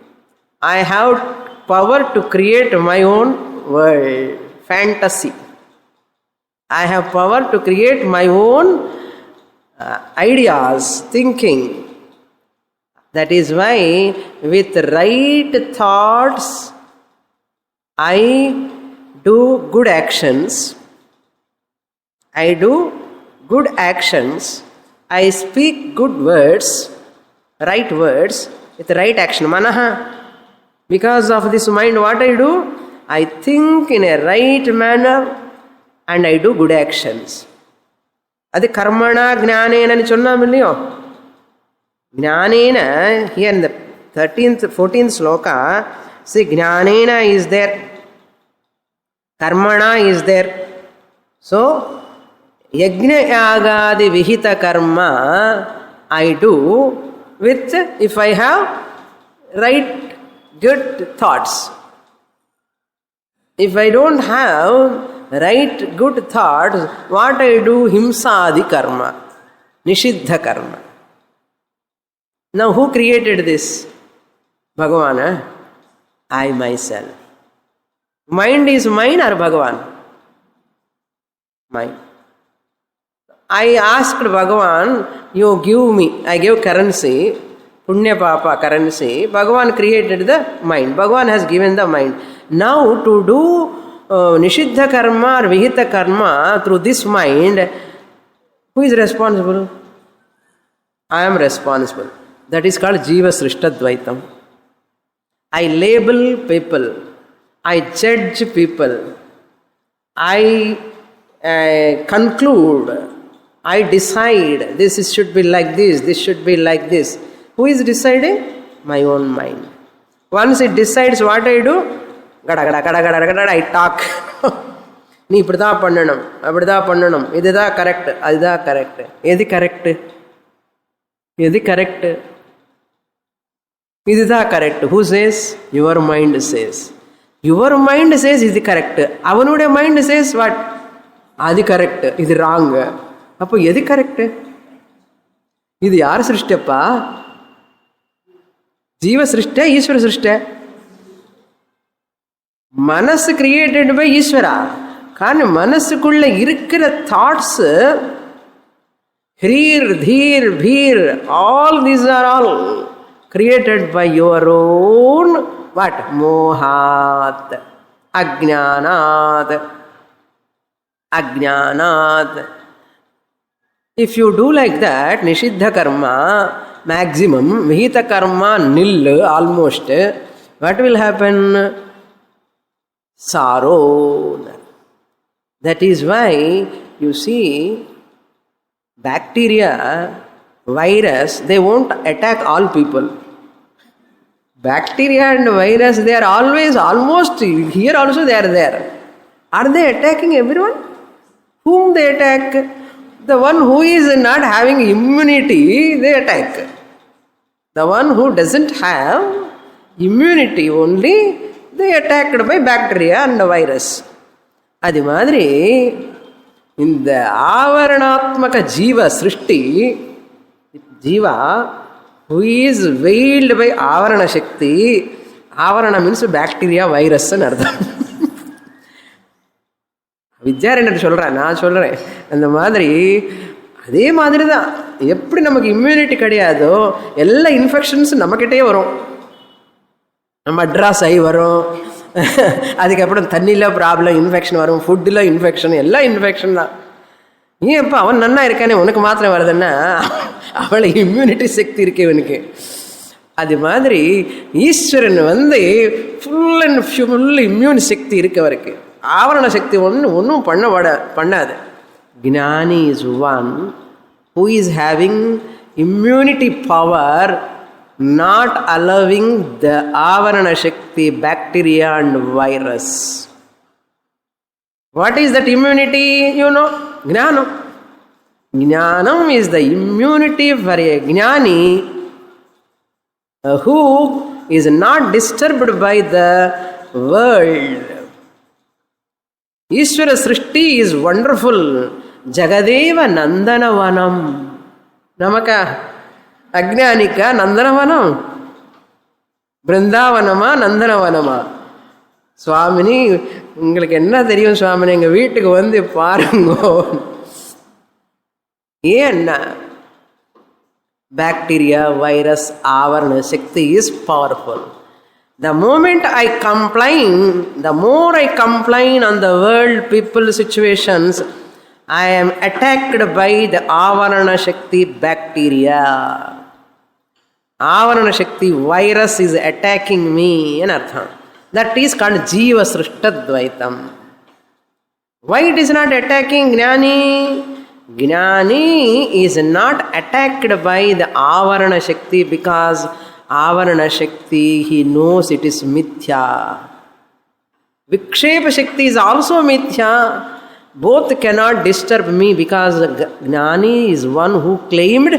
I have power to create my own world, fantasy. I have power to create my own ideas, thinking. That is why with right thoughts, I do good actions. I do good actions. I speak good words, right words, with right action. Manaha. Because of this mind, what I do? I think in a right manner and I do good actions. Adi karmana jnanena ni chonnam illiyo. Jnanena, here in the 13th, 14th sloka, see jnanena is there. Karmana is there. So, yajna yagadi vihita karma I do with, if I have right good thoughts. If I don't have right good thoughts, what I do? Himsadi karma, nishiddha karma. Now who created this? Bhagavan. I myself. Mind is mine or Bhagavan? Mine. I asked Bhagavan, you give me, I gave currency, Punya Papa currency. Bhagavan created the mind. Bhagavan has given the mind. Now to do Nishiddha karma or Vihita karma through this mind, who is responsible? I am responsible. That is called Jiva Srishtadvaitam. I label people. I judge people. I conclude. I decide this should be like this should be like this. Who is deciding? My own mind. Once it decides what I do, I talk. நீ இப்படிதான் பண்ணணும் அப்படிதான் பண்ணணும் இதுதான் correct அதுதான் correct எது correct எது correct இதுதான் correct who says? Your mind says. Your mind says இது கரெக்ட். அவனுடைய mind says what? அது கரெக்ட் இது ராங். அப்போ எது கரெக்ட்? இது யார் சிருஷ்டிப்பா? ஜீவ சிருஷ்ட ஈஸ்வர சிருஷ்ட? మనసు క్రియేటెడ్ బై ఈశ్వర. కానీ మనసుకుள்ள இருக்கிற థాట్స్ హ్రీర్ ధీర్ భీర్ all these are all created by your own what? మోహాత్, అజ్ఞానాత్. అజ్ఞానాత్. If you do like that, నిషిద్ధ కర్మ maximum, vihita karma nil almost, what will happen? Sorrow. That is why you see bacteria, virus, they won't attack all people. Bacteria and virus, they are always almost here also they are there. Are they attacking everyone? Whom they attack? The one who is not having immunity, they attack. The one who doesn't have immunity only, they attacked by bacteria and virus. Adi madri, in the avaranatmaka jiva srishti, jiva who is veiled by avarana shakti, avarana means bacteria, virus and ardham. வித்யாரண்யர் சொல்கிறேன், நான் சொல்கிறேன். அந்த மாதிரி அதே மாதிரி தான். எப்படி நமக்கு இம்யூனிட்டி கிடையாதோ எல்லா இன்ஃபெக்ஷன்ஸும் நம்மக்கிட்டே வரும். நம்ம அட்ராஸ் ஆகி வரும். அதுக்கப்புறம் தண்ணியில் ப்ராப்ளம், இன்ஃபெக்ஷன் வரும். ஃபுட்டில் இன்ஃபெக்ஷன், எல்லாம் இன்ஃபெக்ஷன் தான். ஏன் இப்போ அவன் நன்னா இருக்கானே உனக்கு மாத்திரம் வருதுன்னா அவளை இம்யூனிட்டி சக்தி இருக்கு இவனுக்கு. அது மாதிரி ஈஸ்வரன் ஃபுல் இம்யூன் சக்தி இருக்கு அவருக்கு. ஆவரண சக்தி ஒன்றும் பண்ணாது. ஞானி is one who is having immunity power, not allowing the avarana shakti, bacteria and virus. What is that immunity? You know, jnanam. Jnanam is the immunity for a jnani who is not disturbed by the world. Ishvara Srishti is wonderful. Jagadeva Nandanavanam. நமக்க அஜ்ஞானிக்கா நந்தனவனம், பிருந்தாவனமா நந்தனவனமா? சுவாமினி உங்களுக்கு என்ன தெரியும் சுவாமினி, எங்கள் வீட்டுக்கு வந்து பாருங்கோ. ஏன்னா bacteria, virus, ஆவரண சக்தி is powerful. The moment I complain, the more I complain on the world, people, situations, I am attacked by the Avarana Shakti bacteria. Avarana Shakti virus is attacking me in artham. That is called Jiva Srishtadvaitam. Why it is not attacking Jnani? Jnani is not attacked by the Avarana Shakti because Avarana Shakti, he knows it is mithya. Vikshepa Shakti is also mithya. Both cannot disturb me because Jnani is one who claimed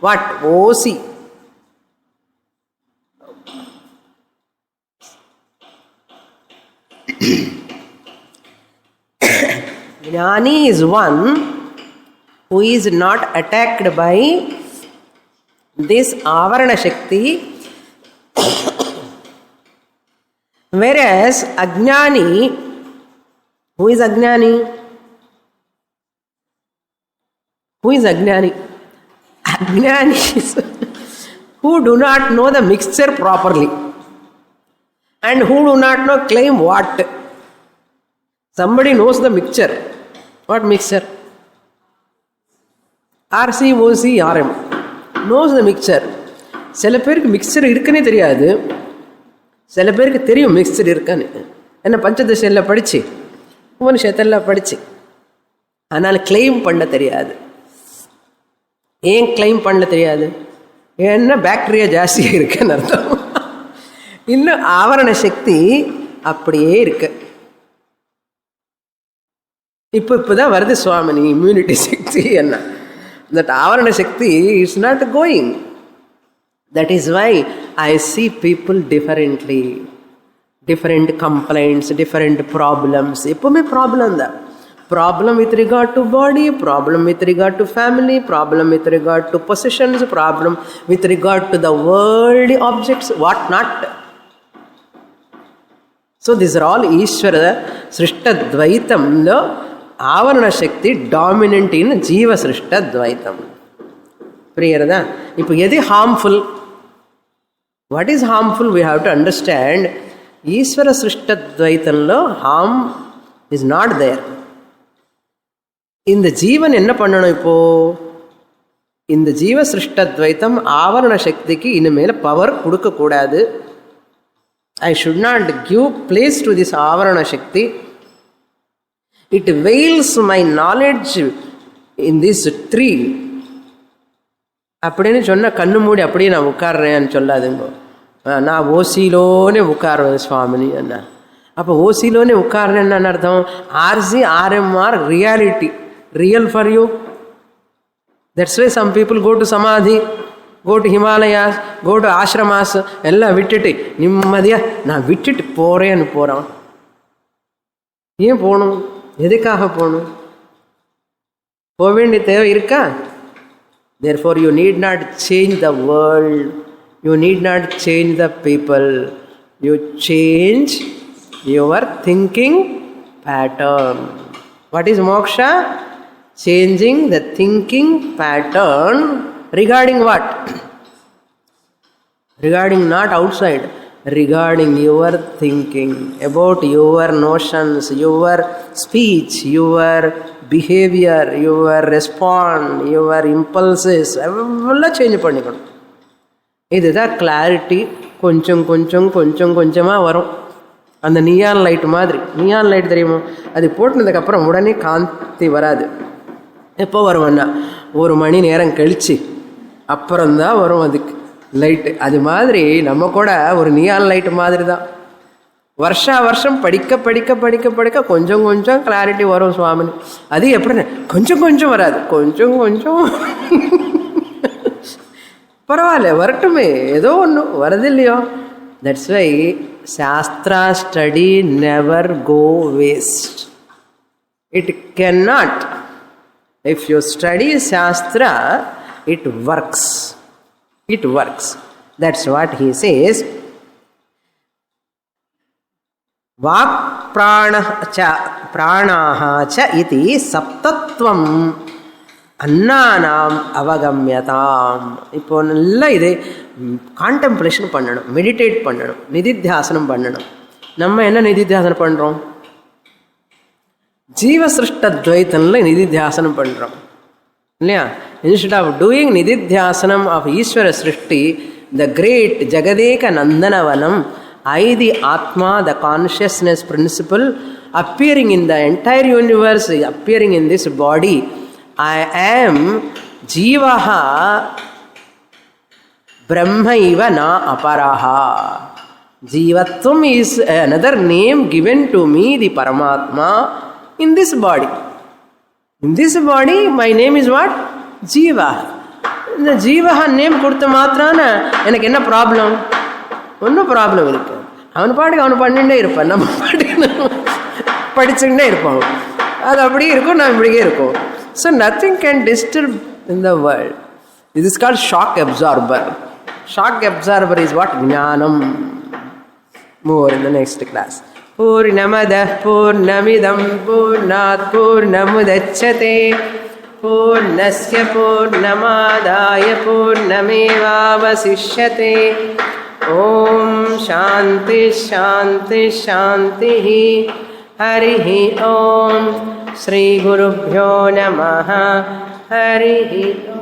what? OC. Jnani is one who is not attacked by this Avarana Shakti, whereas Ajnani, who is Ajnani? Who is Ajnani? Ajnani is who do not know the mixture properly and who do not know claim what. Somebody knows the mixture. What mixture? RC, OC, RM. Knows the mixture. சில பேருக்கு mixer இருக்குன்னே தெரியாது, சில பேருக்கு தெரியும் mixer இருக்கான்னு. என்ன பஞ்சதசையில் படித்து உபனிஷத்தெல்லாம் படித்து அதனால் கிளைம் பண்ண தெரியாது. ஏன் கிளைம் பண்ண தெரியாது? ஏன்னா பாக்டீரியா ஜாஸ்தியாக இருக்குன்னு அர்த்தம். இன்னும் ஆவரண சக்தி அப்படியே இருக்கு. இப்போதான் வருது சுவாமினி இம்யூனிட்டி சக்தி என்ன. தட் ஆவரண சக்தி is not going. That is why I see people differently. Different complaints, different problems. எப்பவுமே ப்ராப்ளம் தான். Problem with regard to body, problem with regard to family, problem with regard to possessions, problem with regard to the worldly objects, what not. So these are all Ishvara Srishta Dvaitam. No, Avarana Shakti dominant in Jiva Srishta Dvaitam. Priyarada. If yadi harmful, what is harmful we have to understand. Ishvara Srishta Dvaitamlo harm is not there. இந்த ஜீவன் என்ன பண்ணணும்? இப்போ இந்த ஜீவ சிருஷ்டத்வைத்தம் ஆவரண சக்திக்கு இனிமேல் power கொடுக்கக்கூடாது. I should not give place to this ஆவரண சக்தி. It veils my knowledge in this tree அப்படின்னு சொன்ன கண்ணு மூடி அப்படியே நான் உட்கார்றேன்னு சொல்லாதுங்க. நான் ஓசிலோனே உட்காருவேன் சுவாமினி அண்ணா. அப்போ ஓசிலோனே உட்கார்றேன்னு அர்த்தம். RC RMR reality, real for you. That's why some people go to Samadhi, go to Himalayas, go to ashramas, எல்லாம் விட்டுட்டு நிம்மதியாக நான் விட்டுட்டு போகிறேன்னு போகிறான். ஏன் போகணும்? எதுக்காக போகணும்? போக வேண்டிய தேவை இருக்கா? Therefore you need not change the world, you need not change the people, you change your thinking pattern. What is moksha? Changing the thinking pattern regarding what? Regarding not outside, regarding your thinking, about your notions, your speech, your behaviour, your respond, your impulses எல்லாம் change பண்ணிக்கணும். இதுதான் clarity. கொஞ்சம் கொஞ்சம் கொஞ்சம் கொஞ்சமாக வரும். அந்த neon light மாதிரி. நியான் லைட் தெரியுமோ, அது போட்டுனதுக்கப்புறம் உடனே காந்தி வராது. எப்போ வரும்னா 1 மணி நேரம் கழித்து அப்புறம்தான் வரும் அதுக்கு லைட்டு. அது மாதிரி நம்ம கூட ஒரு நியான் லைட் மாதிரி தான். வருஷா வருஷம் படிக்க படிக்க படிக்க படிக்க கொஞ்சம் கொஞ்சம் கிளாரிட்டி வரும் சுவாமினி. அது எப்படி கொஞ்சம் கொஞ்சம் வராது, கொஞ்சம் கொஞ்சம் பரவாயில்ல வரட்டுமே, ஏதோ ஒன்று வருது இல்லையோ. That's why shastra study never go waste. It can not. If you study shastra, it works. It works. That's what he says. வாக் பிராணாஹ ச இதி சப்தத்வம் அன்னானாம் அவகம்யதாம். இப்போ நல்லா இது கான்டெம்ப்ளேஷன் பண்ணணும், மெடிடேட் பண்ணணும், நிதித்தியாசனம் பண்ணணும். நம்ம என்ன நிதித்தியாசனம் பண்ணுறோம்? ஜீவசிருஷ்டத்வைத்தனில் நிதித்தியாசனம் பண்ணுறோம் இல்லையா? இன்ஸ்டெட் ஆஃப் டூயிங் நிதித்தியாசனம் ஆஃப் ஈஸ்வர சிருஷ்டி, த கிரேட் ஜெகதேக நந்தனவனம், I, the Atma, the consciousness principle, appearing in the entire universe, appearing in this body. I am Jivaha Brahmaiva na aparaha. Jivatvam is another name given to me, the Paramatma, in this body. In this body, my name is what? Jiva. இந்த ஜீவஹா name கொடுத்த மாத்திரான எனக்கு என்ன problem? ஒன்றும் problem இருக்கு. அவன் பாட்டுக்கு அவனை பண்ணிகிட்டே இருப்பான், நம்ம பாட்டுக்கு படிச்சுக்கிட்டே இருப்பான். அது அப்படியே இருக்கும், நான் இப்படியே இருக்கும். So nothing can disturb in the world. This is called shock absorber. Shock absorber is what? Jnanam. More in the next class. Purnamadah Purnamidam Purnat Purnamudachyate Purnasya Purnamadaya Purnamevavasishyate. Om Shanti Shanti Shanti. Harihi Om. Shri Gurubhyo Namaha. Harihi Om.